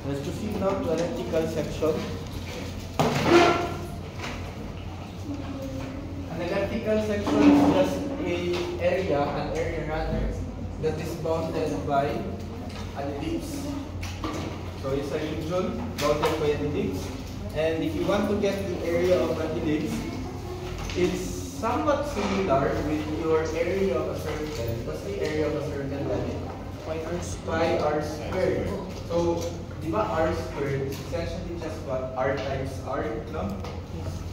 Let's proceed now to elliptical section. An elliptical section is just an area rather, that is bounded by an ellipse. So it's a region bounded by an ellipse. And if you want to get the area of an ellipse, it's somewhat similar with your area of a circle. What's the area of a circle? Pi r squared. So, di ba r squared is essentially just what? R times r, no?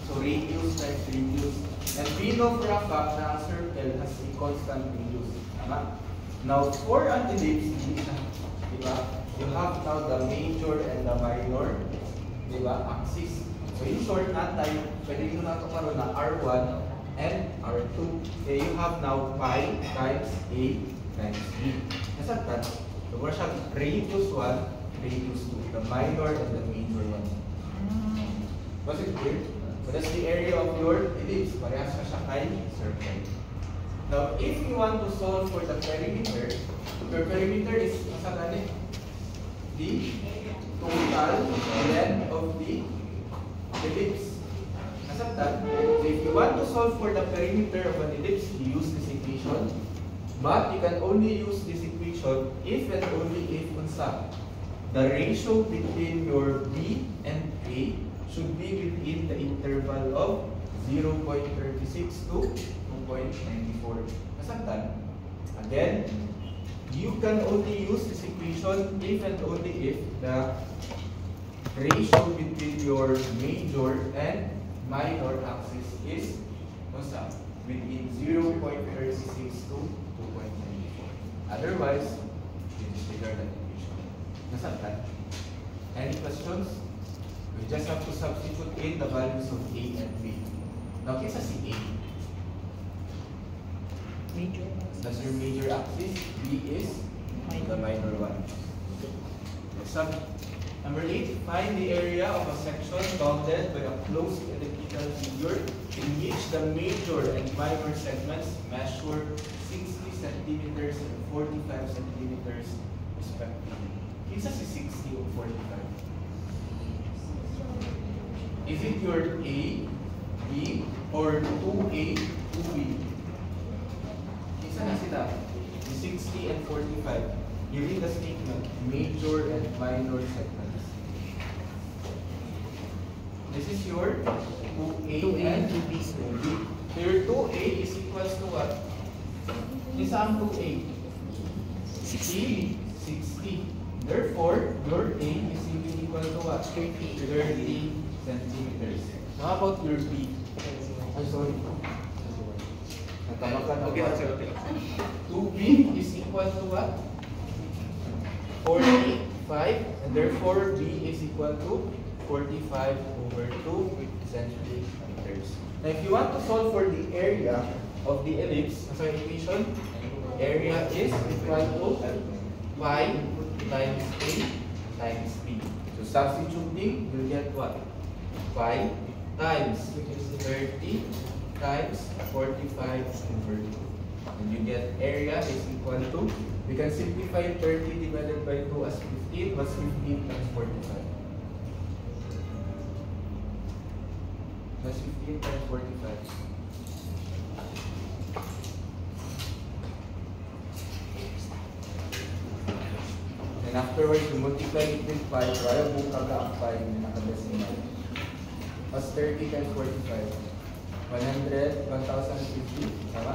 So, radius times radius. And we know for a fact na a circle has a constant radius. Tama? Now, for an ellipse, di ba? You have now the major and the minor, di ba? Axis. So, in short na tayo, pwede nyo na ito karoon na R1 and R2. Okay, you have now pi times A times B. Nasaan ka? So, wala siyang radius 1, radius 2. The minor and the major one. Was it clear? So, that's the area of your ellipse. Parehas na siya kay circle. Now, if you want to solve for the perimeter, your perimeter is nasaan the total length of the ellipse. Nasaan that? So, if you want to solve for the perimeter of an ellipse, you use this equation. But you can only use this equation if and only if the ratio between your B and A should be within the interval of 0.36 to 2.94. Nasaan? Again, you can only use this equation if and only if the ratio between your major and minor axis is within 0.36 to 2.94. Otherwise, you disregard that equation. Nasaan ka? Any questions? We just have to substitute in the values of A and B. Now, kesa si A. Major. That's your major axis. B is the minor one. Sub number 8. Find the area of a section bounded by a closed elliptical figure in which the major and minor segments measure 60 centimeters and 45 centimeters respectively. Kisa si 60 o 45? Is it your A, B, or 2A, 2B? Kisa na sila? 60 and 45. You read the statement, major and minor segments. This is your 2A and 2B. So your 2A is equals to what? Isa ang 2A? 60. Therefore, your A is equal to what? 30 centimeters. How about your B? I'm sorry. Okay. 2B is equal to what? 45, and therefore B is equal to 45 over 2 centimeters. Now, if you want to solve for the area of the ellipse, as an equation, area is equal to pi times A times B. So, substituting, you'll get what? Pi times 30 times 45 over 2. And you get area is equal to, we can simplify 30 divided by 2 as 15. What's 15 times 45? That's 15 times 45. And afterwards, you multiply it with 5. Kaya bukaga ang 5 na nakadesimal. What's 30 times 45? 100, 1,050. Tama?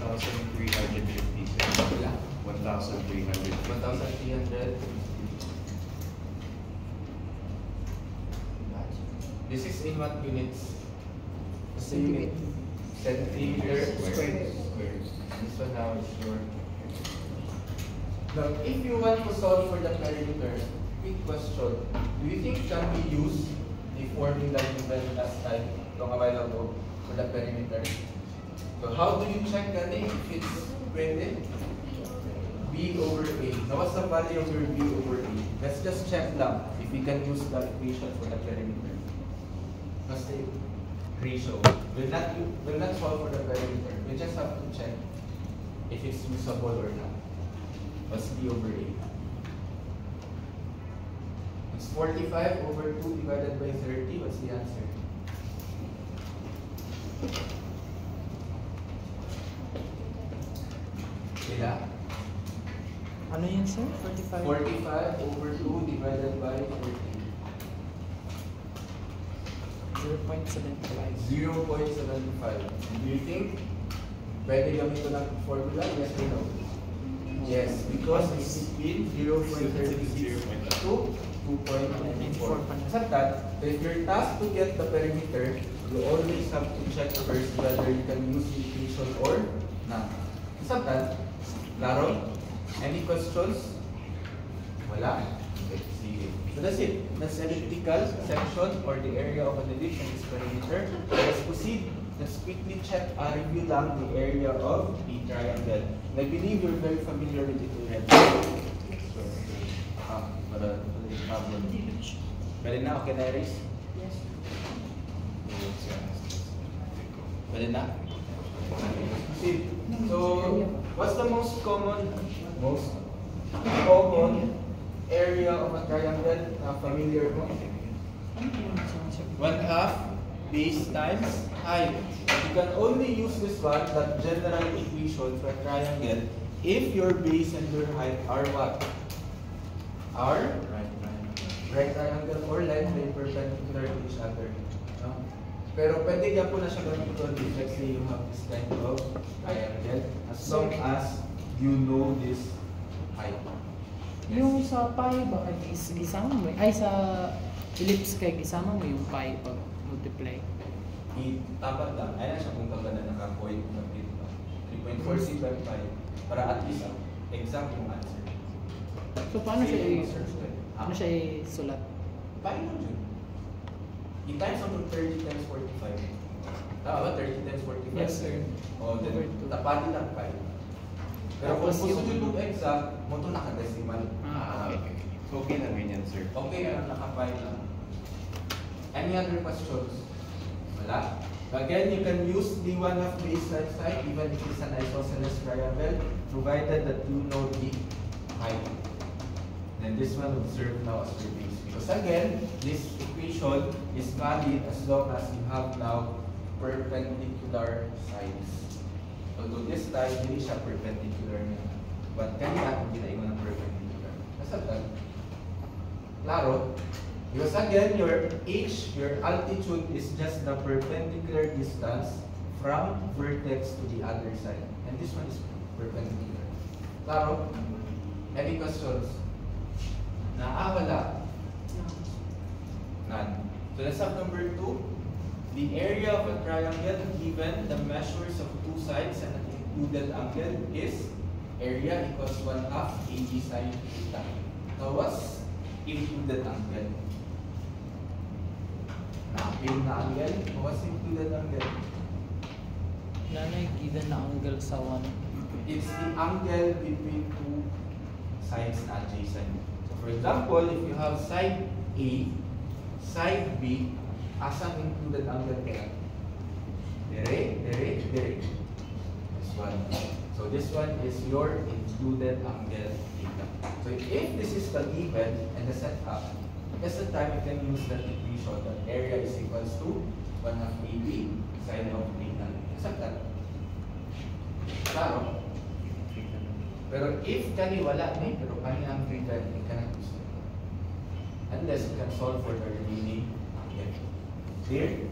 1,350. 1,300. 1,300. This is in what units? Centimeter. Centimeter Square. This one now is your. Now, if you want to solve for the perimeter, quick question. Do you think can we use the formula given last time, long a while ago, for the perimeter? So how do you check that if it's pwede? B over A. Now, what's the value of your B over A? Let's just check lang if we can use the equation for the perimeter. Let's say ratio. We'll not solve for the perimeter. We just have to check if it's usable or not. What's B over A? 45 over 2 divided by 30. What's the answer? Kila? Ano yun, sir? 45? 45 over 2 divided by 30. 0.75. 0.75. Do you think pwede gamitin ng formula? Yes or no? Yes, because it's between 0.36 to 2.94. Except that, if you're tasked to get the perimeter, you always have to check first whether you can use the equation or not. Except that, klaro? Any questions? Wala? Okay, sige. So that's it. That's elliptical section or the area of an ellipse and its perimeter. Let's proceed. Let's quickly check, review lang the area of the triangle. And I believe you're very familiar with it already. Para problem. Pwede na? Okay na, Iris? Yes. Pwede na? See, so what's the most common area of a triangle na familiar mo? 1/2 base times height. You can only use this one, that general equation for a triangle, if your base and your height are what? Are right triangle or line plane perpendicular to each other. No? Pero pwede ka po na siya gamitin if let's say you have this kind of triangle as long as you know this height. Yung sa pi ba, gisama mo? Ay, sa ellipse kay gisama mo yung pi pag multiply. Tapat lang. Ayan na siya kung kagana naka-point na dito. 3.465 para at least exact yung answer. So paano siya Ano siya isulat? Paano yun? I-times ang 30 times 45. Tama ba? 30 times 45? Yes, sir. O, then, Over two. tapatin lang 5. Pero kung Tapos gusto yung- nyo itong exact, mo ito nakadesimal. Okay. Okay lang yun yan, sir. Okay lang, naka-5 lang. Any other questions? Wala? Again, you can use the 1/2 base times height even if it's an isosceles triangle, provided that you know the height. Then this one will serve now as your base. Because again, this equation is valid as long as you have now perpendicular sides. Although this time, hindi siya perpendicular niya. But kanina, hindi na yung perpendicular. Nasa that? Klaro? Because again, your h, your altitude is just the perpendicular distance from vertex to the other side. And this one is perpendicular. Klaro? Any questions? Wala? None. So let's have number 2. The area of a triangle given the measures of two sides and an included angle is area equals 1/2 AB sin theta. Now what's included angle? Na-appeal na angle? What's included angle? Nanay, given na angle sa 1. It's the angle between two sides na adjacent. So for example, if you have side A, side B, asang included angle kaya? Dire. This one. So this one is your included angle theta. So if this is the given and the setup, that's the time you can use that equation that area is equals to 1/2 AB sine of theta. Except that. Klaro? Pero if kani wala ni, pero kani ang theta, you cannot use it. Unless you can solve for the remaining angle. Clear?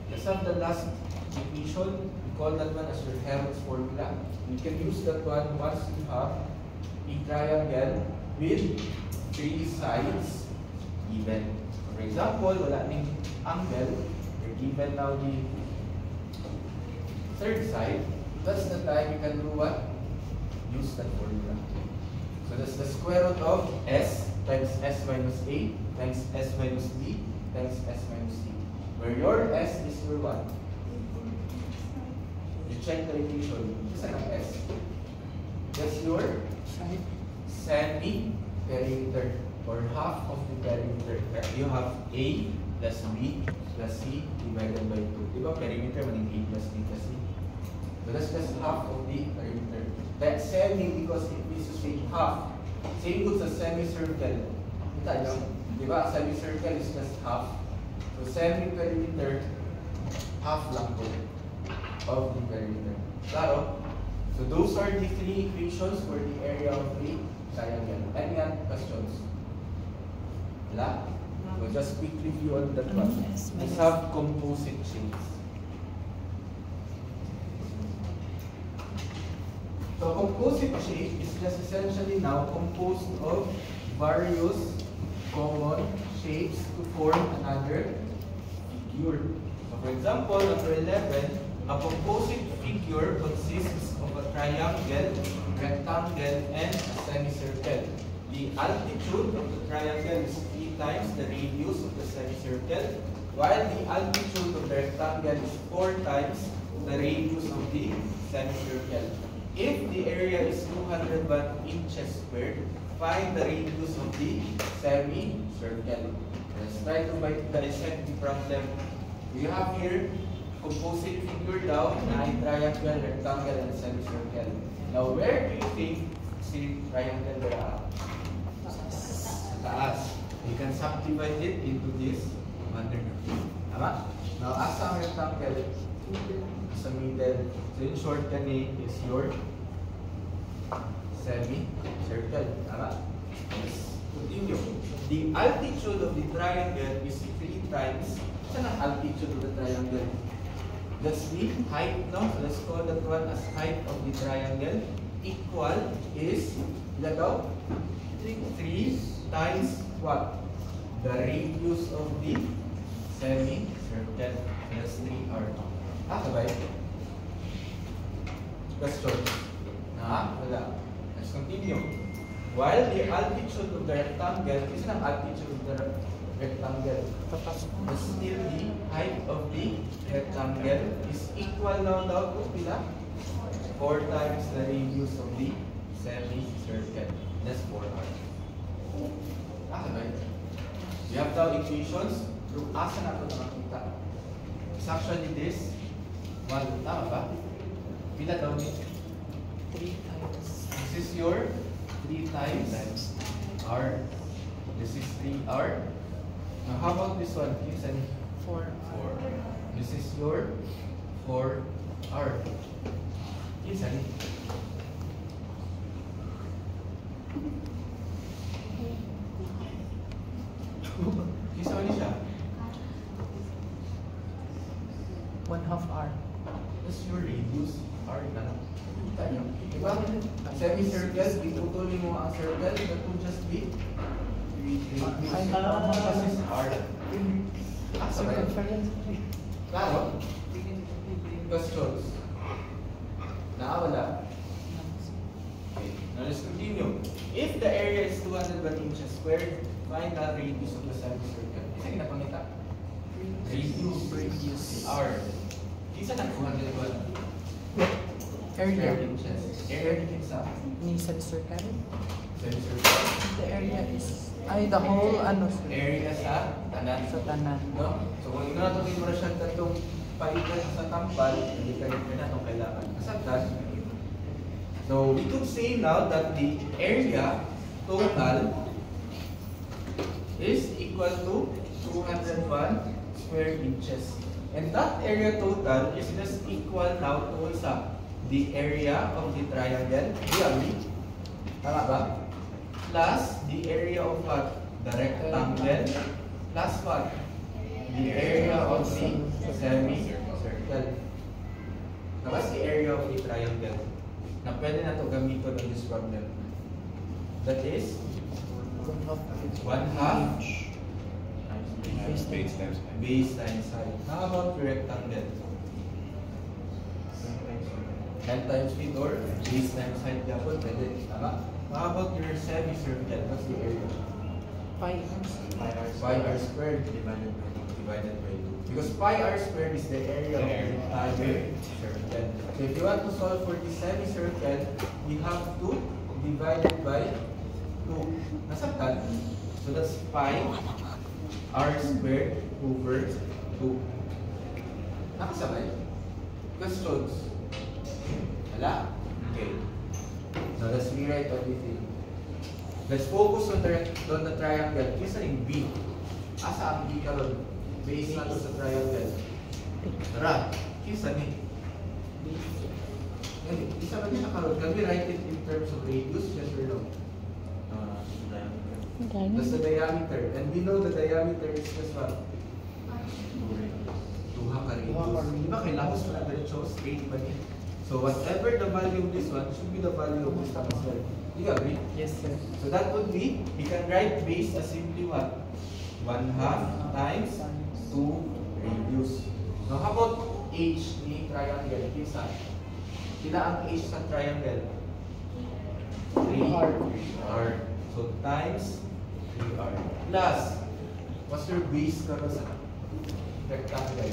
Let's have the last equation. We call that one as your Heron's formula. You can use that one once you have a triangle with 3 sides given. For example, wala ning angle. You're given now the third side. That's the time you can do what? Use that formula. So that's the square root of s times s minus a times s minus b times s minus c. Where your s is your what? You check the equation. Isa ng s. That's your semi-perimeter or half of the perimeter. You have a plus b plus c divided by 2. Diba perimeter maning a plus b plus c? So that's just half of the perimeter. That semi because it means to say half. Same goes sa semicircle. Kita nyo, di ba? Semicircle is just half. So semi-perimeter, half lang po of the perimeter. Claro? So those are the three equations for the area of the triangle. Any other questions? Wala? We'll just quick review on that one. Yes, Let's yes. have composite shapes. So composite shape is just essentially now composed of various common shapes to form another figure. So for example, number 11, a composite figure consists of a triangle, rectangle, and a semicircle. The altitude of the triangle is 3 times the radius of the semicircle, while the altitude of the rectangle is 4 times the radius of the semicircle. If the area is 201 inches squared, find the radius of the semicircle. Let's try to dissect the problem. We have here composite figure daw na ay triangle, rectangle, and semicircle. Now, where do you think si triangle dara? Sa taas. You can subdivide it into this manner. Tama? Now, asa ang rectangle? Sa middle. So, in short, kani is your semicircle. Tama? Let's continue. The altitude of the triangle is 3 times. Saan ang altitude of the triangle? That's the height, no? So let's call that one as height of the triangle. Equal is, ilan daw? 3 times what? The radius of the semicircle. That's 3r. Sabay? Question. Wala. Let's continue. While the altitude of the rectangle, is ang altitude of the rectangle? But still the height of the rectangle is equal now daw to pila? 4 times the radius of the semicircle. That's 4r. Sabay? We have now equations. Through asa na ito nakakita? It's actually this. Tama ba? Pila daw ni? 3 times. This is your 3 times r. This is 3r. Now, how about this one? Kinsa ni? 4. This is your 4r. Kinsa ni? Kinsa ni siya? 1/2 R. That's your radius. R na lang. Kita niyo. Diba? Semicircle, itutulin mo ang circle, that will just be radius. This is R. Sabay? Klaro? Questions? Wala? Okay. Now let's continue. If the area is 201 inches squared, find the radius of the semicircle. Isa ginapangita? Radius. R. Isa na 201. Area. Inches. Area ni kinsa? Ni semicircle. Semicircle. The area is, the whole, sir? Area sa tanan. Sa tanan. No? So kung ino natin mo siya tatong paitan sa tampal, hindi ka rin na itong kailangan. Kasabtan. So we could say now that the area total is equal to 201 square inches. And that area total is just equal now to the area of the triangle, tama ba? Plus the area of what? The rectangle, plus what? The area of the semicircle. Tapos the area of the triangle. Na pwede na ito gamitin in this problem. That is 1/2 Base times height. base times height. How about the rectangle? 10 times feet or base times height. Dapat pwede. Tama? How about your semicircle? What's the area? Pi. Pi r squared divided by 2. Because pi r squared is the area of the entire circle. So if you want to solve for the semicircle, we have to divide it by 2. Nasabtan? So that's pi r squared over 2. Nakasabay? Questions? Wala? Okay. Now let's rewrite everything. Let's focus on the triangle. Kisa yung B. Asa ang B karon? Base na to sa triangle. Tara, kisa ni. Isa ba din siya karon? Can we write it in terms of radius? Yes or no? That's the diameter. And we know the diameter is just what? 2 ka radius. Di ba kailangan sa diretso straight ba niya? So whatever the value of this one should be the value of this one as well. Do you agree? Yes, sir. So that would be, we can write base as simply what? 1/2 times 2 radius. Now how about h ni triangle? Kisa? Kila ang h sa triangle? 3r. So times 3r. Plus, what's your base karon sa rectangle?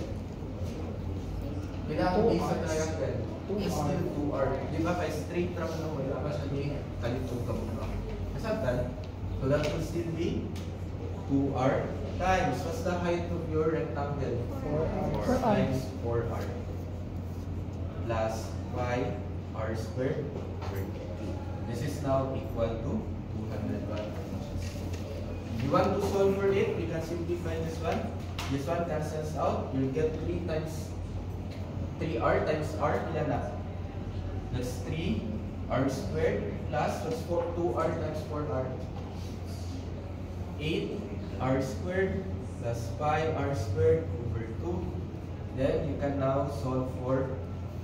Kila ang base sa triangle? Is still 2r. Di ba kay straight ra mo na wala pa siya ni kalitong kabukla. Kasabtan, so that will still be 2r times, what's the height of your rectangle? 4 times 4r plus 5r squared over 2. This is now equal to 201 inches. If you want to solve for it, we can simplify this one. This one cancels out. You'll get 3 times 3r times r, ilan na? That's 3r squared plus what's 2r times 4r? 8r squared plus 5r squared over 2. Then you can now solve for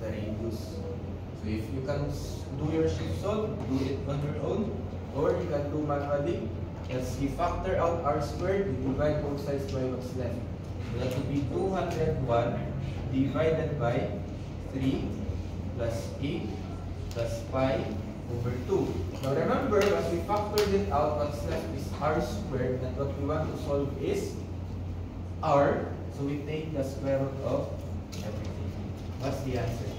the radius. So if you can do your shift solve, do it on your own, or you can do manually. Let's see, factor out r squared, you divide both sides by what's left. So that would be 201 divided by 3 plus 8 plus 5 over 2. Now remember, as we factored it out, what's left is r squared, and what we want to solve is r. So we take the square root of everything. What's the answer?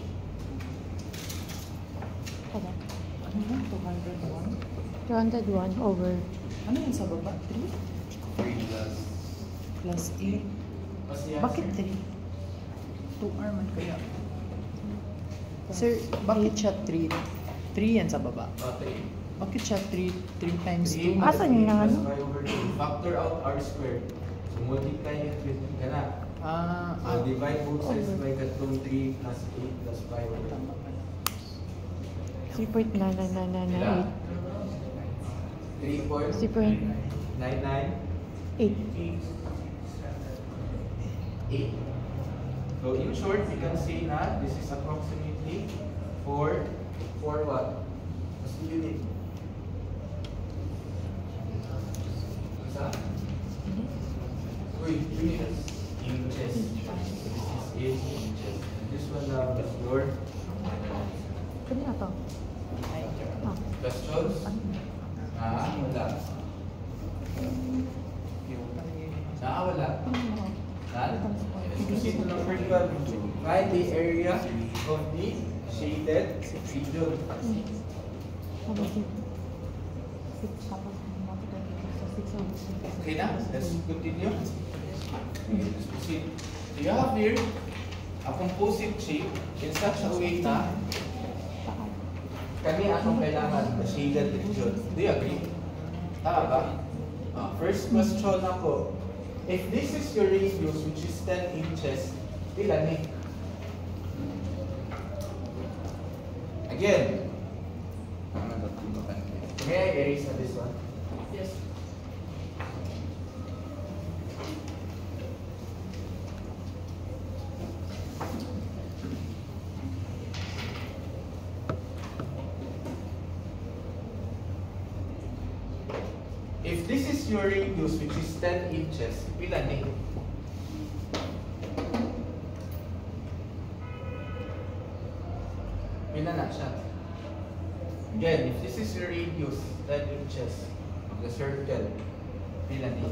Ano yun? 201? 201 over. Ano yun sa baba? 3? 3 plus Plus 8? What's the answer? Bakit 3? 2R man kaya. Sir, Bakit siya 3? 3 yan sa baba. 3. Bakit siya 3 times 2? 3 Asan yun ang ano? over 2. Factor out r squared. So multiply it with kana. So divide both sides by katong 3 plus 8 plus 5 over 2. Tama pala. 3.9998. 3.99 8. So in short, we can say na this is approximately 4 what? What's the unit? Isa? Uy, units. Inches. So this is 8 inches. And this one now is your Kani ato? Ay, Ah. questions? Wala. Wala. Let's proceed to number 12. Find the area of the shaded region. Okay na? Let's continue. Okay, let's proceed. So you have here a composite shape in such a way na kami anong kailangan the shaded region. Do you agree? Tama ba? First question ako. If this is your radius, which is 10 inches, ilan ni? Again. May I erase na this one? Yes. If this is your radius, which is 10 inches, pila ni? Pila na siya? Again, if this is your radius, 10 inches of the circle, pila ni?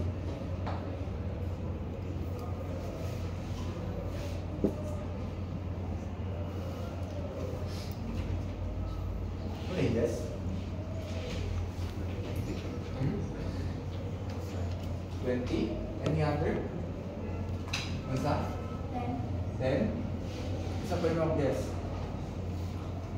Okay, yes? 20? Any other? What's that? 10? Isa pa yung guess.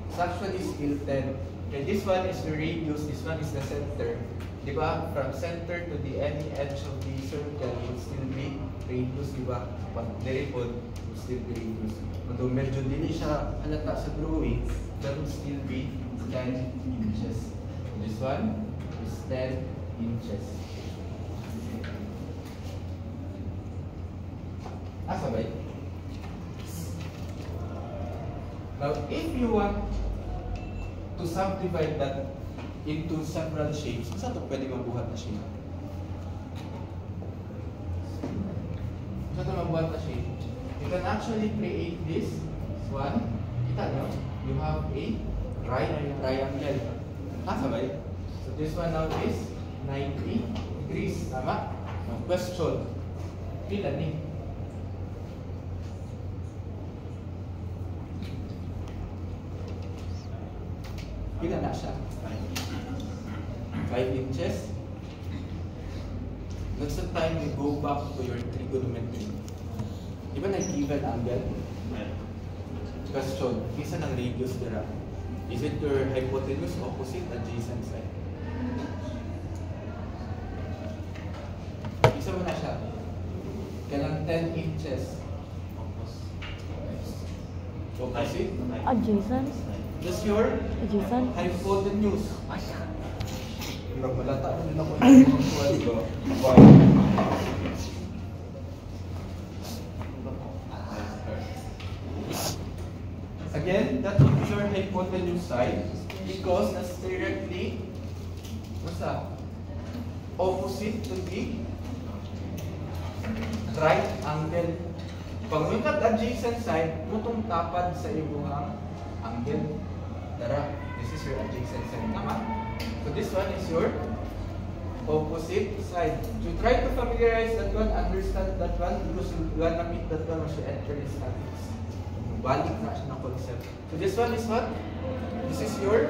It's actually still 10. Okay, this one is the radius, this one is the center. Di ba? From center to the any edge of the circle will still be radius, di ba? Pag diripod, will still be radius. Although medyo dili siya halata sa drawing, that will still be 10 inches. This one is 10 inches. Sabay? Now, if you want to subdivide that into several shapes, saan ito pwede mabuhat na shape? Saan ito mabuhat na shape? You can actually create this one. Kita nyo? You have a right triangle. Sabay? So this one now is 90 degrees. Tama? Question. Pila ni? Pila na siya? 5 inches. That's the time you go back to your trigonometry. Di ba nag-given angle? Question, isa ng radius dira. Is it your hypotenuse, opposite, adjacent side? Isa mo na siya. Kailang 10 inches. Opposite? Adjacent? That's your Adjacent? hypotenuse. Malata na din ako Again, that will be your hypotenuse side because that's directly opposite to the right angle. Pag may adjacent side, mutong tapad sa ibuhang angle. Tara, this is your adjacent side. Tama? So this one is your opposite side. So try to familiarize that one, understand that one, because you want to meet that one once you enter the statics. Balik na siya ng concept. So this one is what? This is your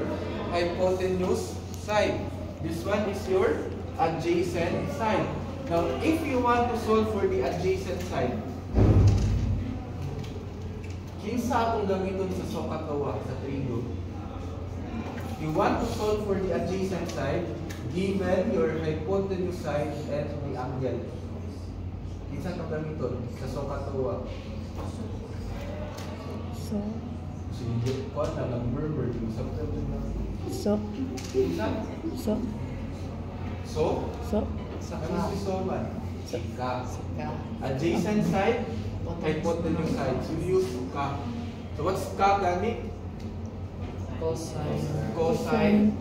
hypotenuse side. This one is your adjacent side. Now, if you want to solve for the adjacent side, kinsa akong gamiton sa sokatawa sa trigo? You want to solve for the adjacent side given your hypotenuse side and the angle. Kinsa ka gamiton sa sokatawa? So? Sige, ko na lang murmur yung sometimes na. So? Kinsa? So? So? So? Ano si so man? Ka. Adjacent side, hypotenuse side. So you use ka. So what's ka gani? Cosine. Cosine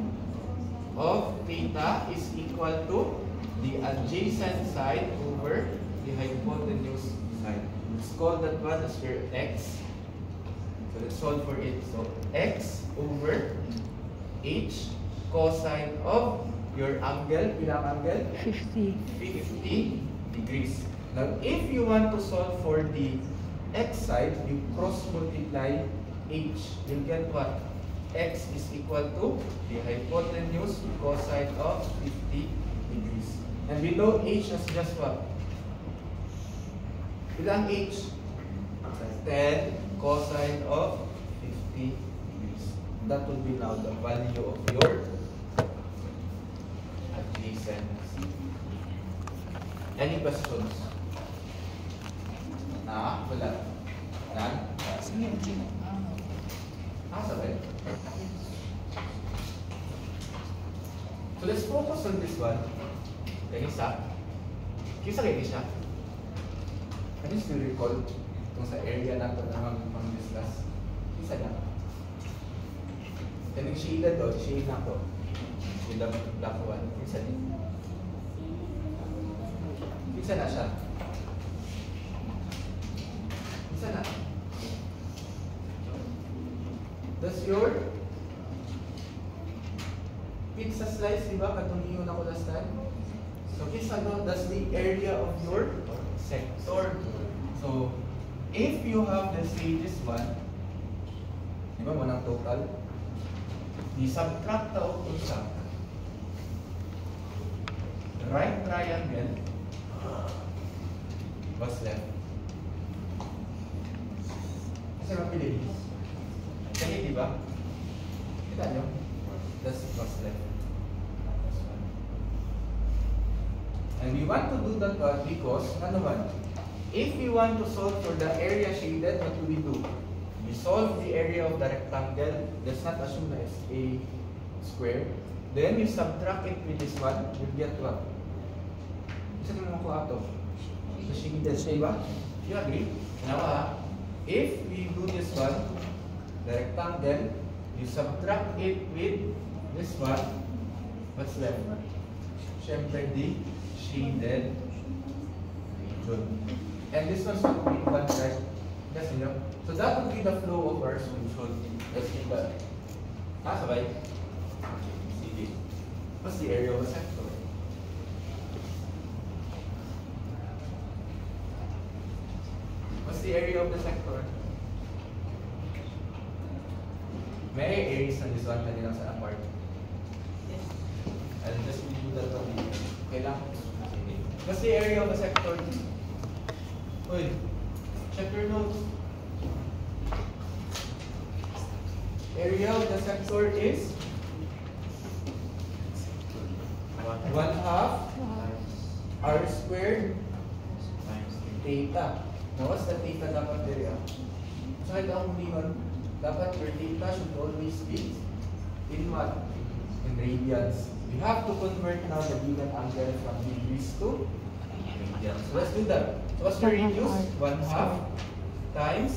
of theta is equal to the adjacent side over the hypotenuse side. Let's call that one as your x. So let's solve for it. So x over h cosine of your angle, bilang angle? 50. 50 degrees. Now, if you want to solve for the x side, you cross multiply h. You'll get what? X is equal to the hypotenuse cosine of 50 degrees. And below h is just what? Bilang h? 10 cosine of 50 degrees. That will be now the value of your adjacent. Any questions? Wala. None? Sabay. So let's focus on this one. Kisa kay siya. Can you still recall kung sa area natin na mag-discuss? Kisa na. Kaning shaded doon, shade na ko. With the black one. Kisa din. Kisa na siya. Kisa na. That's your pizza slice, di ba? Katong iyon ako last time. So, kisa no, that's the area of your sector. So, if you have, let's say, this one, di ba mo ng total? I-subtract out to sa right triangle, what's left? Kasi mapili. Kaya, di ba? Kita nyo? And we want to do that one because, nga naman, if we want to solve for the area shaded, what do? We solve the area of the rectangle. Let's not assume that it's a square. Then you subtract it with this one, you'll get what? Isa naman ako ato. The shaded, diba? You agree? Now, if we do this one, the rectangle, you subtract it with this one, what's left? Syempre, the shaded region. And this one's going to be one side. Yes, you know? So that would be the flow of our solution. Let's take that. Sabay? Sige. What's the area of a sector? What's the area of the sector? May areas on this one kanina sa apart. I'll just do that on the okay lang. What's the area of a sector? Uy, check your notes. Area of the sector is 1/2 r squared theta. Now, what's the theta dapat area? So, ito ang lingon. Dapat your theta should always be in what? In radians. We have to convert now the given angle from degrees to radians. So, let's do that. So, what's the radius? 1/2 times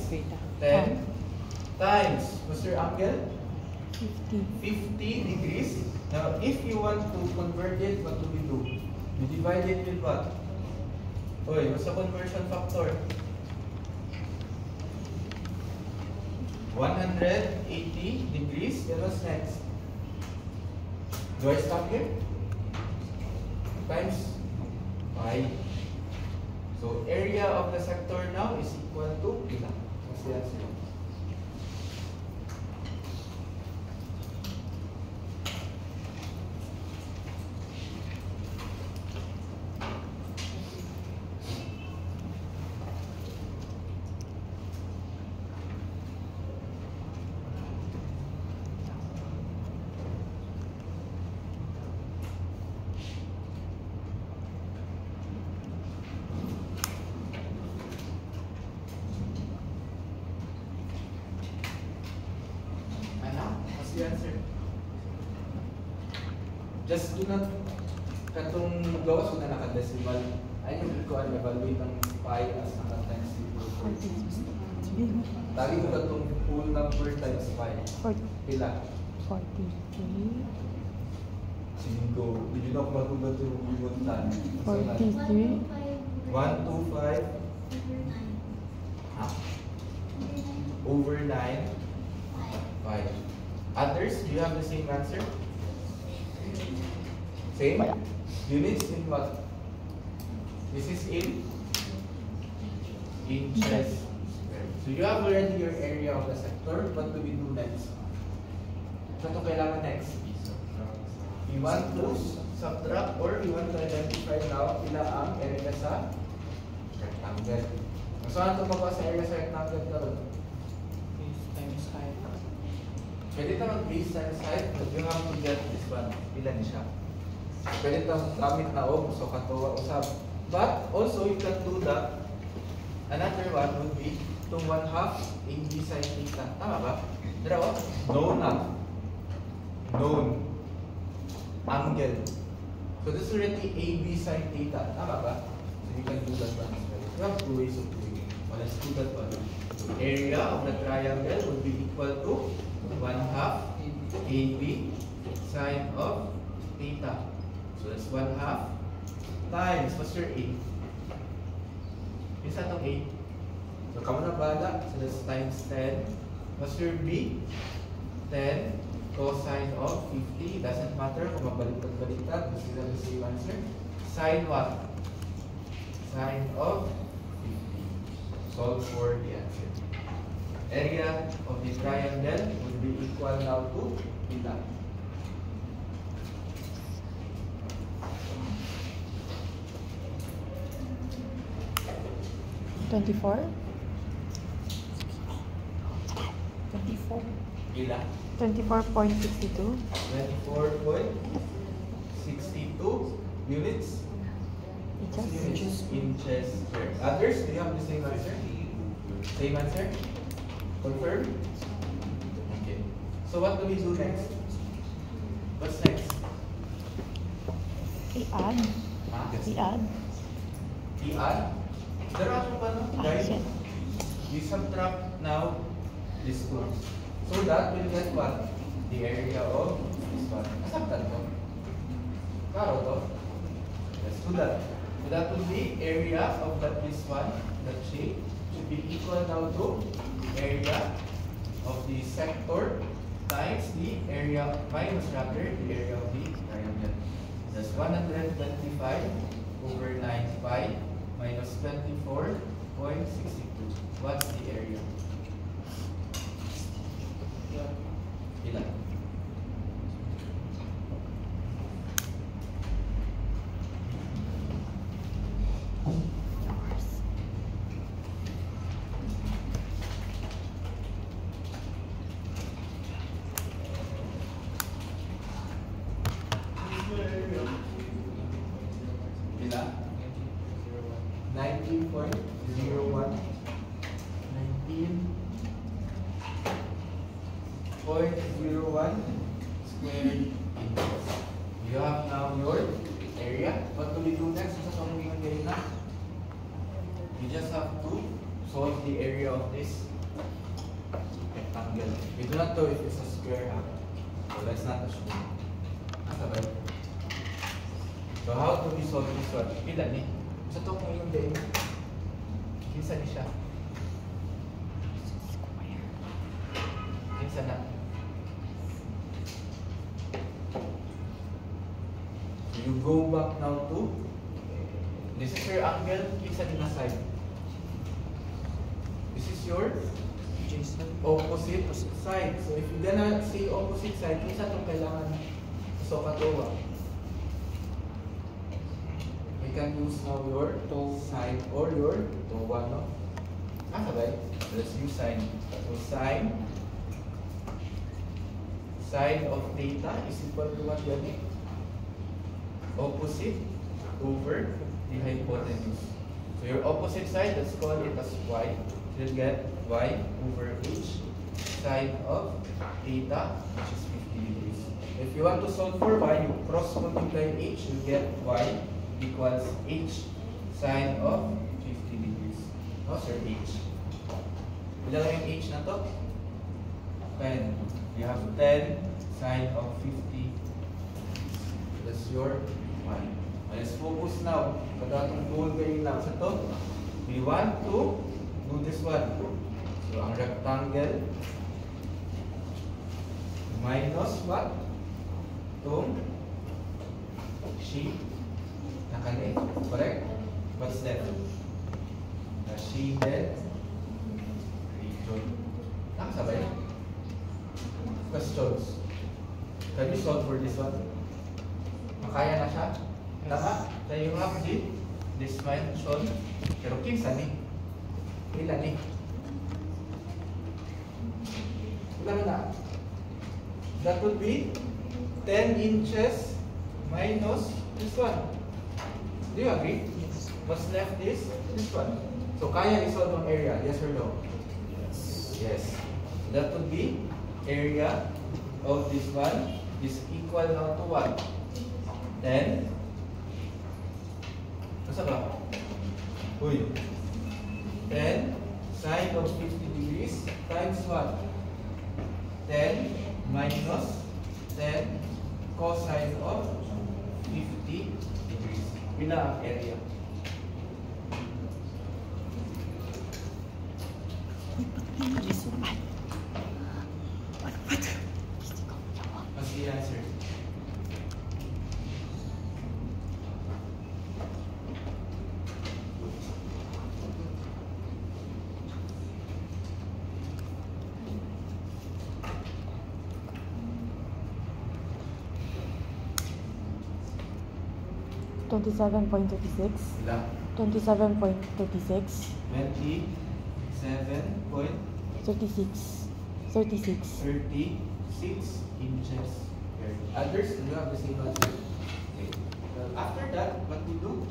10 times, what's your angle? 50 degrees. Now, if you want to convert it, what do? You divide it with what? Oy, what's the conversion factor? 180 degrees. Then what's next? Do I stop here? Times 5. So, area of the sector now is equal to ilan? What's the answer? The answer. Just do not katong gawas ko na naka-decimal. Ay yung ko ang evaluate ang pi as naka-times equal. Tagi ko katong whole number times pi. Pila? 43. Singko. Hindi na ako matulad yung ibuntan. 43. 1, 2, 5. Over 9. 5. Others, do you have the same answer? Same? Units in what? This is in inches. So you have already your area of the sector. What do we do next? So ito kailangan next. We want to subtract or we want to identify now pila ang area sa rectangle. So ano ito ba sa area sa rectangle karon? Times height. Pwede ito mag-base times height, but you have to get this one. Ilan siya? Pwede ito gamit na so katuwa usap. But also, you can do that. Another one would be itong 1/2 AB sin theta. Tama ba? Dalawa? Known na. Known. Angle. So this is already AB sin theta. Tama ba? So you can do that one as well. You have two ways of doing it. Well, let's do that one. Area of the triangle would be equal to 1/2 AB sine of theta. So that's 1/2 times, what's your A? Is that itong A? So kamo na bala, so that's times 10. What's your B? 10 cosine of 50. Doesn't matter kung mabaliktad-baliktad, this is the same answer. Sine what? Sine of 50. Solve for the answer. Area of the triangle would be equal now to ilan? $24. Ilan? 24.62. 24.62 units. inches square. Others, do you have the same answer? Same answer? Confirm? Okay. So what do we do next? What's next? I-add. Huh? I-add. I-add? Daraan mo pa, no? Guys, Shit. we subtract now these two. So that will get what? The area of this one. Nasaktan to? Klaro to? Let's do that. So that will be area of this one, that shape, should be equal now to area of the sector times the area minus rather the area of the triangle. That's 125 over 9 pi minus 24.62. What's the area? Ilan? Ilan? 19.01. 19.01 square inches. You have now your area. What do we do next? You just have to solve the area of this rectangle. We do not know if it's a square, so let's not assume. Okay. So how do we solve this one? Pila ni? Sa to kung yung din. Kinsa ni siya? Kinsa na? So you go back now to this is your angle, kinsa ni na side? This is your opposite side. So if you're gonna see opposite side, kinsa itong kailangan so katuwa? You can use now your sine or your towa, no? Sabay? Let's use sine. So sine of theta is equal to what yan? Opposite over the hypotenuse. So your opposite side, let's call it as y. You'll get y over h sine of theta, which is 50 degrees. If you want to solve for y, you cross multiply h, you get y equals h sine of 50 degrees. No, sir, h. Ilan yung h na to? 10. You have 10 sine of 50. That's your y. Let's focus now. Kadatong goal kayo lang sa to. We want to do this one. So, ang rectangle minus what? Itong shape na kani. Correct? What's left? The shaded region. Nakasabay? Questions? Can you solve for this one? Makaya na siya? Tama? So you have this dimension. Pero kinsa ni? Ilan ni? Ilan na? That would be 10 inches minus this one. Do you agree? Yes. What's left is this one. So kaya isolve ang area, yes or no? Yes. That would be area of this one is equal now to what? 10. Nasa ba? Uy. 10 sine of 50 degrees times what? 10 minus 10 cosine of 50 degrees. Pila ang area? What's the answer? $27.36. Ilan? 27.36. 27.36 36. inches. Others, do you have the same answer? Okay. Well, after that, what we do?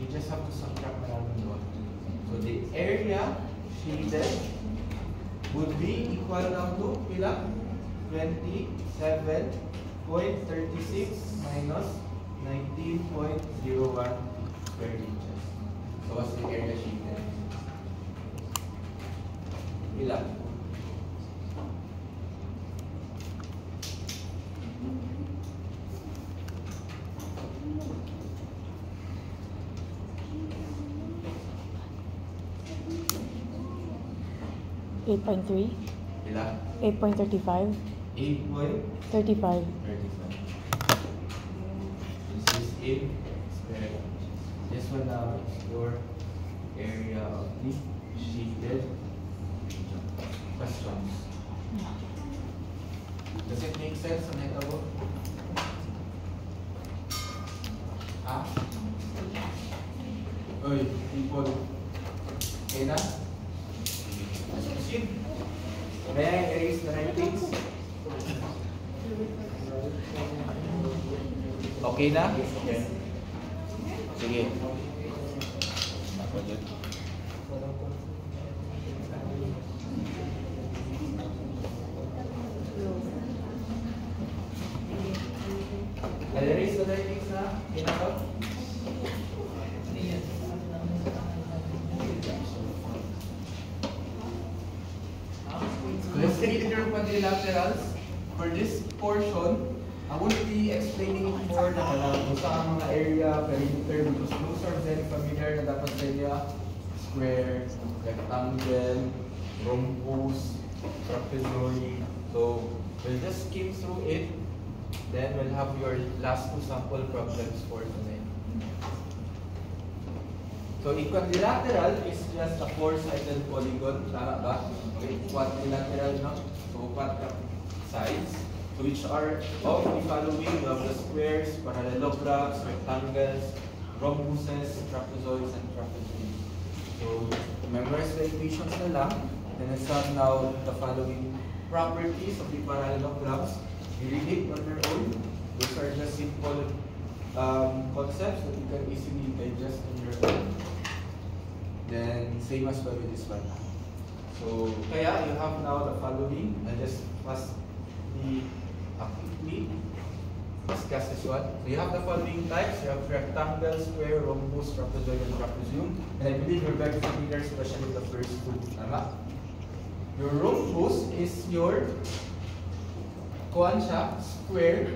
You just have to subtract na shaded would be equal now to pila? 27.36 minus 19.01 square inches. So what's the area shaded? Pila? 8.3. Pila? 8.35. 8.35. 35. This is in square inches. This one now is your area of the shaded questions. Does it make sense on ito po? Ah? Oy, people. Okay na? Let's proceed. May I erase the writings? Okay na? Okay. Sige. Ako dyan. I'll erase the writings na. Kinakaw? Let's take your quadrilaterals. For this portion, I won't be explaining it more na kung saan mga area, perimeter, because those are very familiar na dapat sa inyo. Square, rectangle, rhombus, trapezoid. So, we'll just skim through it. Then we'll have your last two sample problems for tonight. So, a quadrilateral is just a four-sided polygon. Tama ba? Okay, quadrilateral, no? So, 4 sides, which are of the following. You have the squares, parallelograms, rectangles, rhombuses, trapezoids, and trapezoids. So, memorize the equations na lang. Then let's have now the following properties of the parallelograms. You read it on your own. These are just simple concepts that you can easily digest on your own. Then, same as well with this one. So, kaya you have now the following. I'll just pass the quickly discuss this one. So, you have the following types. You have rectangle, square, rhombus, trapezoid, and trapezium. And I believe you're very familiar, especially with the first two. Tama? Your rhombus is your kuan siya, square.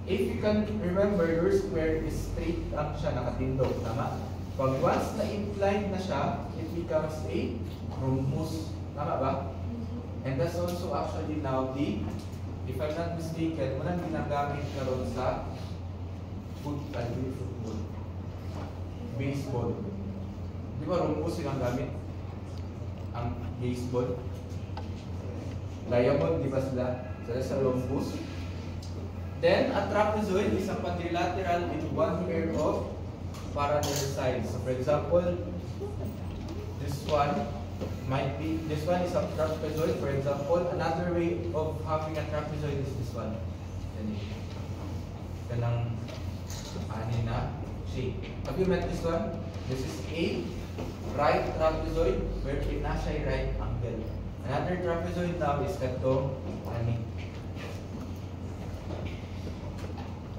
If you can remember, your square is straight up siya, nakatindog. Tama? Pag once na-inclined na siya, it becomes a rhombus. Tama ba? And that's also actually now the, if I'm not mistaken, walang ginagamit karon sa football. Baseball. Di ba rhombus yung gamit? Ang baseball. Diamond, di ba sila? So that's a rhombus. Then, a trapezoid is a quadrilateral with one pair of parallel sides. So for example, this one might be, this one is a trapezoid. For example, another way of having a trapezoid is this one. Ganang ani na shape. Have you met this one? This is a right trapezoid where nasa right angle. Another trapezoid now is kato ani.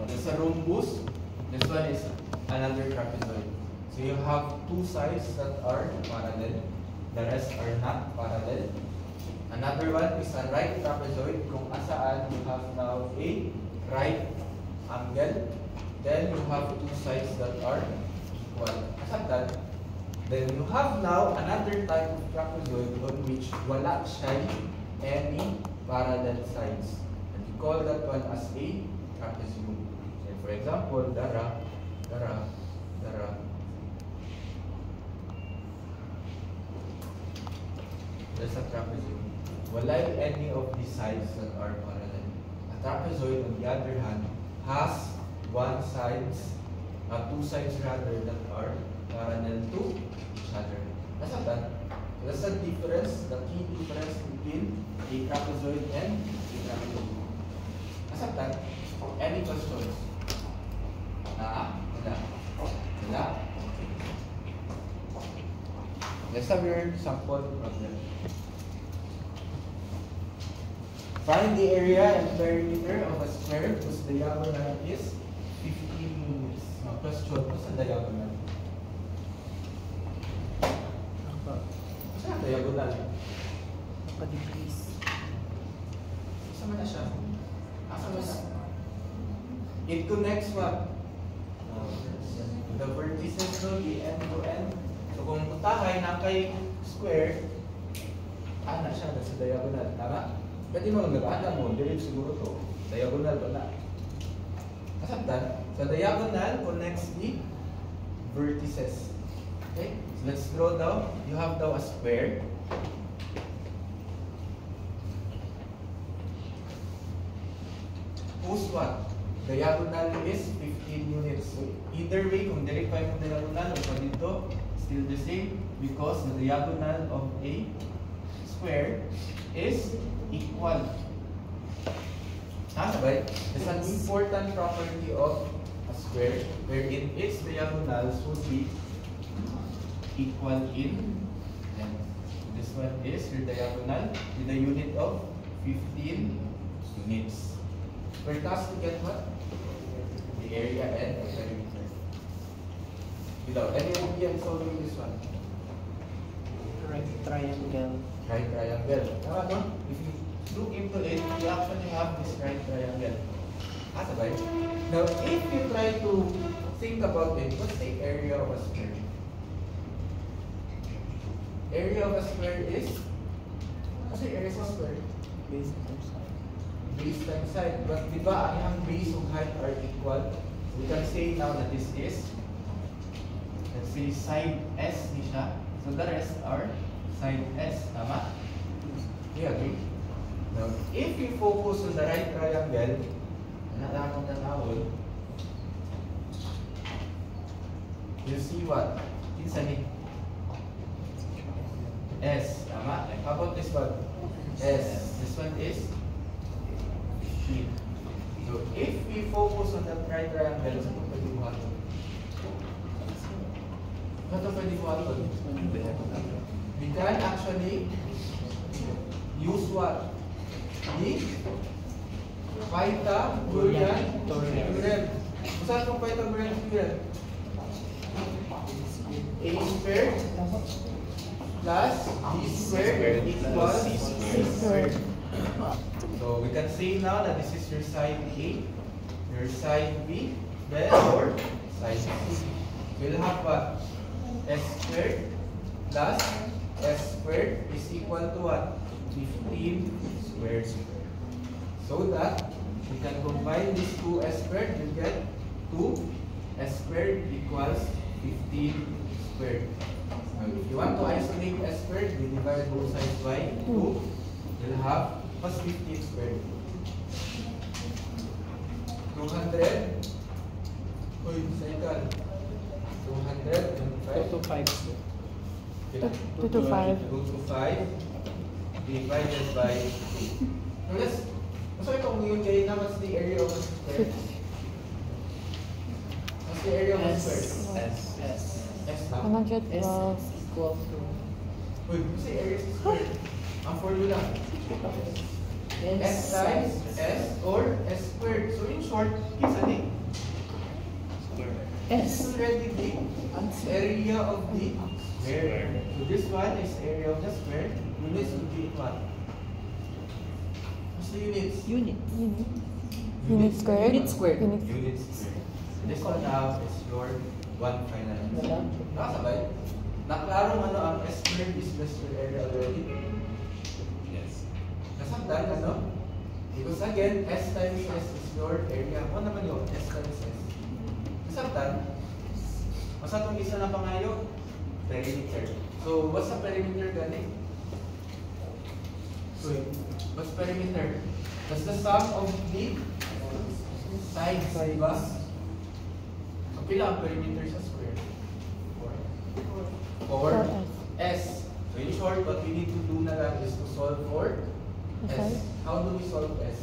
This is a rhombus. This one is another trapezoid. So you have two sides that are parallel. The rest are not parallel. Another one is a right trapezoid. Kung asaan you have now a right angle. Then you have two sides that are equal. Asaan that? Then you have now another type of trapezoid on which wala siya any parallel sides. And we call that one as a trapezium. So for example, dara. There's a trapezium. Wala any of these sides that are parallel. A trapezoid, on the other hand, has two sides rather that are parallel to each other. That's not that. So that's the difference, the key difference between a trapezoid and a trapezoid. That's not that. Any questions? Wala? Let's have your sample problem. Find the area and perimeter of a square whose diagonal is 15 units. Question po sa diagonal. Saan diagonal? Pa-degrees. Saan na siya? Asa mo siya? It connects what? The vertices no, the end to end. So kung utahay na kay square, ana siya sa diagonal. Tama? Pwede mo lang nag-ana mo, direct siguro to. Diagonal ba na? Kasabtan, sa diagonal connects the vertices. Okay? So let's draw down. You have now a square. Whose what? Diagonal is 15 units. So either way, kung direct pa yung diagonal o pa dito, still the same because the diagonal of a square is equal. Right? It's an important property of a square wherein its diagonals would be equal in length. This one is your diagonal with a unit of 15 units. We're tasked to get what? The area and the perimeter. Without any OPM solving this one. Right triangle. Right triangle. Tama no? If you look into it, you actually have this right triangle. Right? Now, if you try to think about it, what's the area of a square? Area of a square is? What's the area of a square? Base times height. Base times height. But di ba ang base and height are equal? We can say now that this is, let's say side S ni siya. So the rest are side S. Tama? You agree? Now, if you focus on the right triangle, nalaman na tawon, you see what? It's an S. Tama? How about this one? S. This one is 15. So if we focus on the right triangle, saan po pwede buhaton? Saan po pwede buhaton? We can actually use what? The Pythagorean theorem. Saan po Pythagorean theorem? A squared plus b squared equals c squared. So we can say now that this is your side A, your side B, then or side C. We'll have what? S squared plus S squared is equal to what? 15 squared. So that we can combine these two S squared, you get 2 S squared equals 15 squared. Now, if you want to isolate S squared, we divide both sides by 2. We'll have plus 15 squared. 200. Uy, cycle. 225. 2 to 5. 2 to 5. 2 to 5 divided by 2. Now let's, so itong yun kayo na, what's the area of a square? What's the area of a square? S. S na? 112. S equal to Uy, what's the area of a square? Ang formula. S times S or S squared. So in short, it's a D. This is S. already the area of the square. So this one is area of the square. Units would be what? What's the units? Unit. Unit squared. Unit squared. Units squared. This one now is your one final answer. Nakasabay? Naklarong ano ang S squared is just your area already? Yes. Nasaktan, ano? Because again, S times S is your area. Ano naman yun? S times S. Nasaktan? Basta itong isa na pangayo, perimeter. So, what's the perimeter gani? So, what's perimeter? That's the sum of the sides, diba? Ang pila ang perimeter sa square? 4 S. So in short, what we need to do na lang is to solve for S. How do we solve S?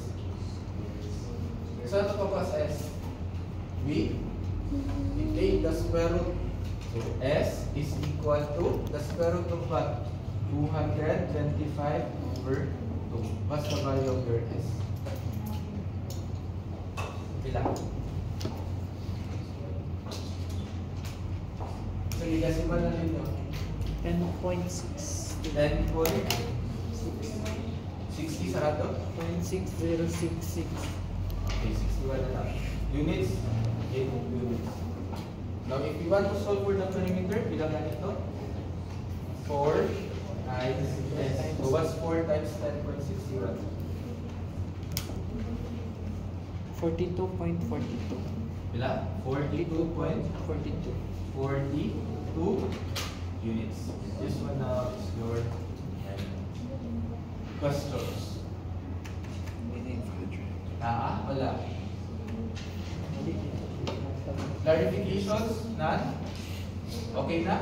So ito po as S. We take the square root. So S is equal to the square root of what? 225 over 2. What's the value of your S? Ilang? So, i-decimal na rin yun. 10.6. 10.60 sarado? 0.6066. Okay, 61 na lang. Units? 8 units. Now, if you want to solve for the perimeter, bilang na ito? 4 times 10. So, what's 4 times 10.61? 42.42. Bilang? 42.42 units. This one now is your questions. Waiting for the train. Wala. Clarifications? None? Okay na?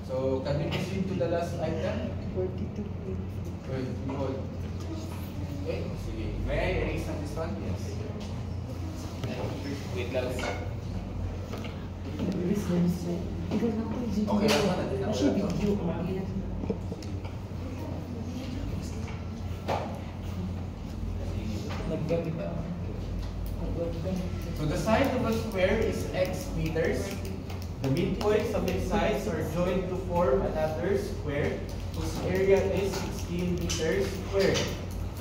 So, can we proceed to the last item? 42. Good. Okay, sige. May I erase on this one? Yes. Wait lang. Okay, lang ba? Natin ako lang to. So the side of a square is x meters. The midpoints of its sides are joined to form another square whose area is 16 meters squared.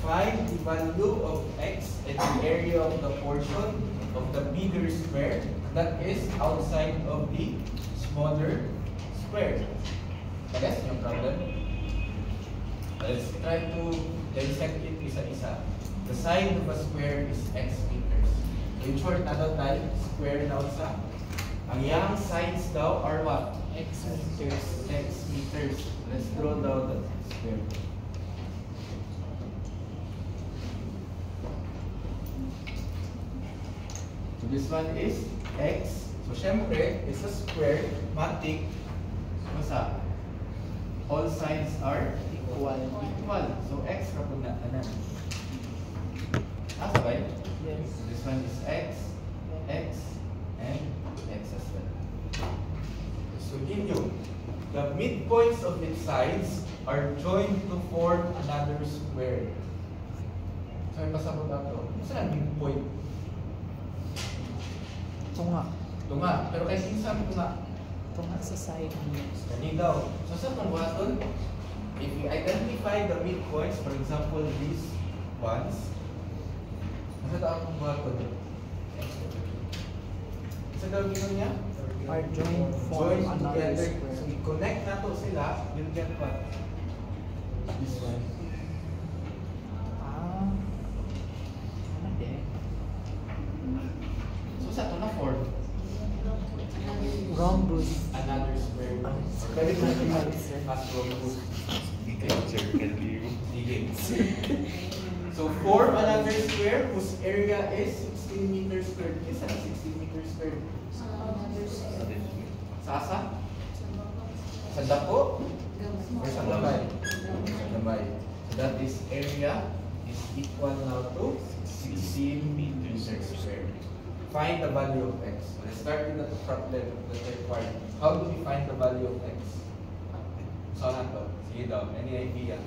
Find the value of x and the area of the portion of the bigger square that is outside of the smaller square. Guys, yung problem? Let's try to dissect it isa-isa. The side of a square is x meters. In short, ano tayo? Square daw sa? Ang iyang sides daw are what? X meters. X meters. Let's draw down the square. So this one is x. So syempre, it's a square, matik. Basta, all sides are Equal. equal. So x na po na. Sabay? Yes. This one is x, and x as well. So inyo, the midpoints of its sides are joined to form another square. So may pasabot na ito. Saan ang midpoint? Tunga. Ito nga. Pero kay sinsan ito nga. Tunga sa side. Kani daw. So sa itong buhaton, if you identify the midpoints, for example, these ones, nasa daw akong buhaton? Sa daw gino niya? Are joined form Join another together. square. So i-connect na to sila, you'll get what? This one. Hindi. So sa ito na form? Rhombus. Another square. Pwede mo natin as rhombus. Circle you. Sige. So form another square whose area is 16 meters squared. Isa na 16 meters squared. Sasa? Sa dako? Or sa gamay? Sa gamay. So that is area is equal now to 16 meters squared. Find the value of x. So let's start with the problem, the third part. How do we find the value of x? Saan to? Sige daw. Any idea?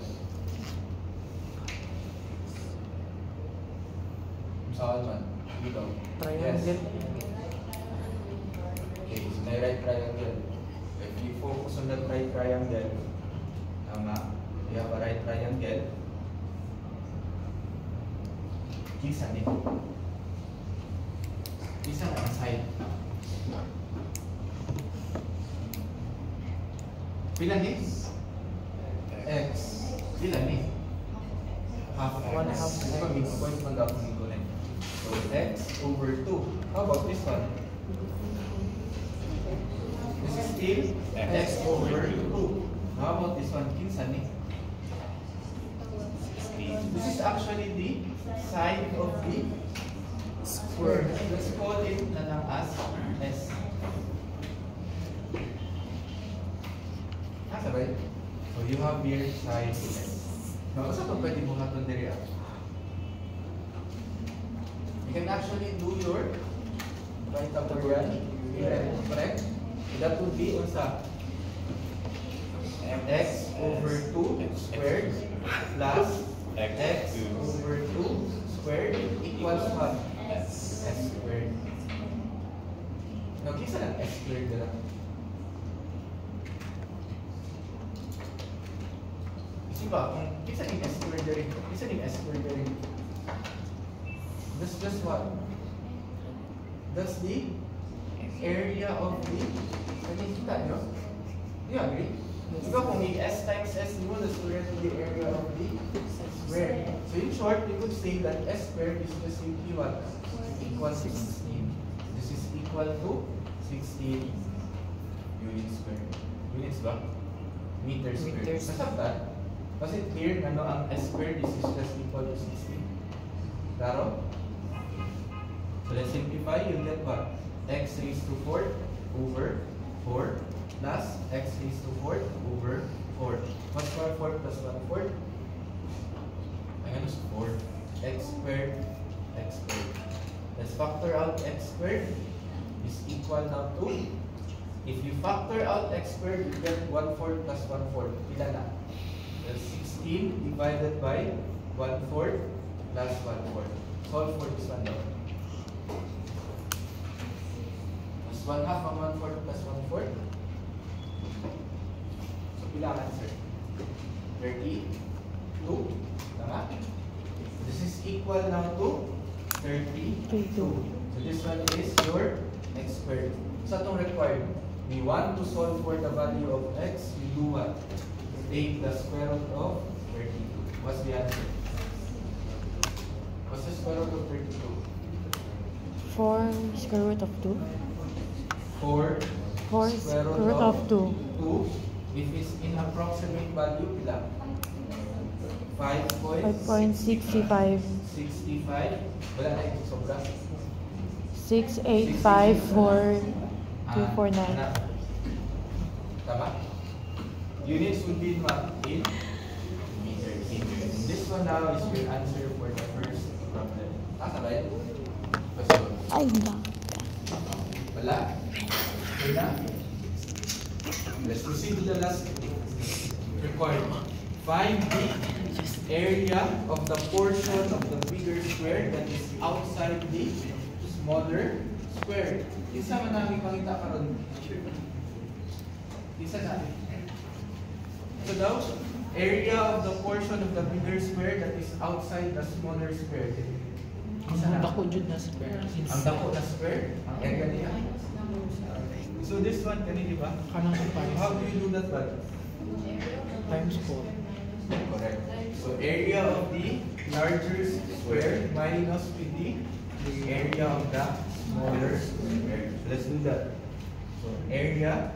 Saan man? Sige daw. Triangle. Okay, so may right triangle. If you focus on that right triangle, tama, you have a right triangle. Kisa din. Kisa na ang side. Pila ni? X. Pila ni? Half. 1/2 Diba, midpoint man daw kung ikunin. So, x over 2. How about this one? This is still x over 2. How about this one? Kinsa ni? This is actually the side of the square. Let's call it na lang as S. Sabay? So you have here side S. Now, saan pa pwede mo hatun diri? You can actually do your right upper yan. Correct? That would be unsa? X over 2 squared plus x over 2 squared equals what? S squared. Now, kisa lang S squared na lang. Kasi ba, kung kisa yung S squared na rin, kisa yung S squared na rin. That's just what? That's the area of the, nakikita nyo? Do you agree? Diba kung may S times S mo, that's already the area of the square. So in short, we could say that S squared is just simply what? Equal 16. This is equal to 16 units squared. Units ba? Meters squared. Meters. Masap that? Kasi clear, ano ang S squared, this is just equal to 16. Claro? So let's simplify, you'll get what? X raised to 4 over 4 plus x raised to 4 over 4. What's 1 4 plus 1 4? Ayan is 4. X squared, x squared. Let's factor out x squared is equal now to, if you factor out x squared, you get 1 4 plus 1 4. Ilan na? That's 16 divided by 1 4 plus 1 4. Solve for this one now. 1 half ang 1 4 plus 1 4. So, pila ang answer? 32. Tama? This is equal now to 32. So, this one is your x squared. So, itong required, we want to solve for the value of x. We do what? Take the square root of 32. What's the answer? What's the square root of 32? 4 square root of 2. 4 square root of 2. 2. If it's in approximate value, pila? 5.65. 65. Wala na yung sobra. 6854249. Tama? Units would be in what? In meters. This one now is your answer for the first problem. Sabay? Question. Ay, hindi. Wala? Wala? Let's proceed to the last requirement. Find the area of the portion of the bigger square that is outside the smaller square. Isa man namin pakita karon. Isa natin. So daw, area of the portion of the bigger square that is outside the smaller square. Isa Ang na. dako jud na square. Ang dako na square, ang area niya. So this one, kanina di ba? Kanang compare. How do you do that one? Times 4. Correct. So area of the larger square minus with the area of the smaller square. So let's do that. So area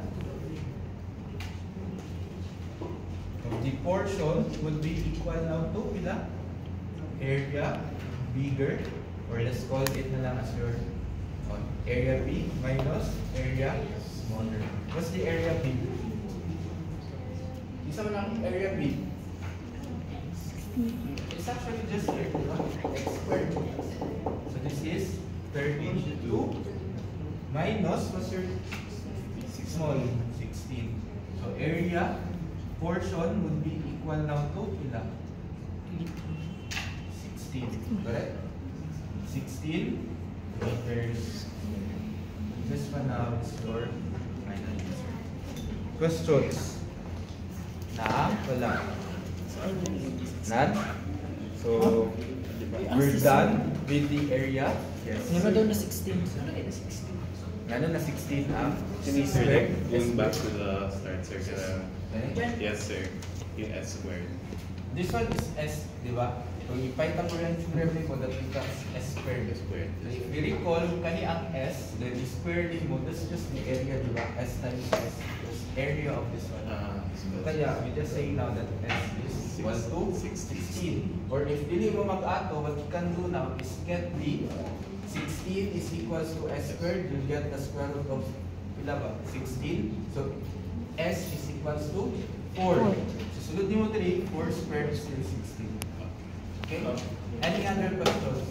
of the portion would be equal now to pila? Area bigger, or let's call it na lang as your area B minus area smaller. What's the area B? Isa mo lang area B. It's actually just here, x squared. So this is 32 minus, what's your small? 16. So area portion would be equal now to pila? 16, correct? 16 meters. This one now is your final answer. Questions? Na? Wala? None? So, we're done with the area. Yes. Naman daw na 16. Ano na 16 ang Sir, square? going back to the start, sir. Okay. Yes, sir. Yung S squared. This one is S, di ba? So, ipahita ko lang yung theorem mo that becomes S squared. So, if we recall, kani ang S, then the square din mo, that's just the area, di ba? S times S, that's area of this one. Kaya, we just say now that S is equal to 16. Or if dili mo mag-ato, what you can do now is get the 16 is equals to S squared, you get the square root of pila ba? 16. So, S is equals to 4. So, sunod mo 3, 4 squared is still 16. Okay? Any other questions?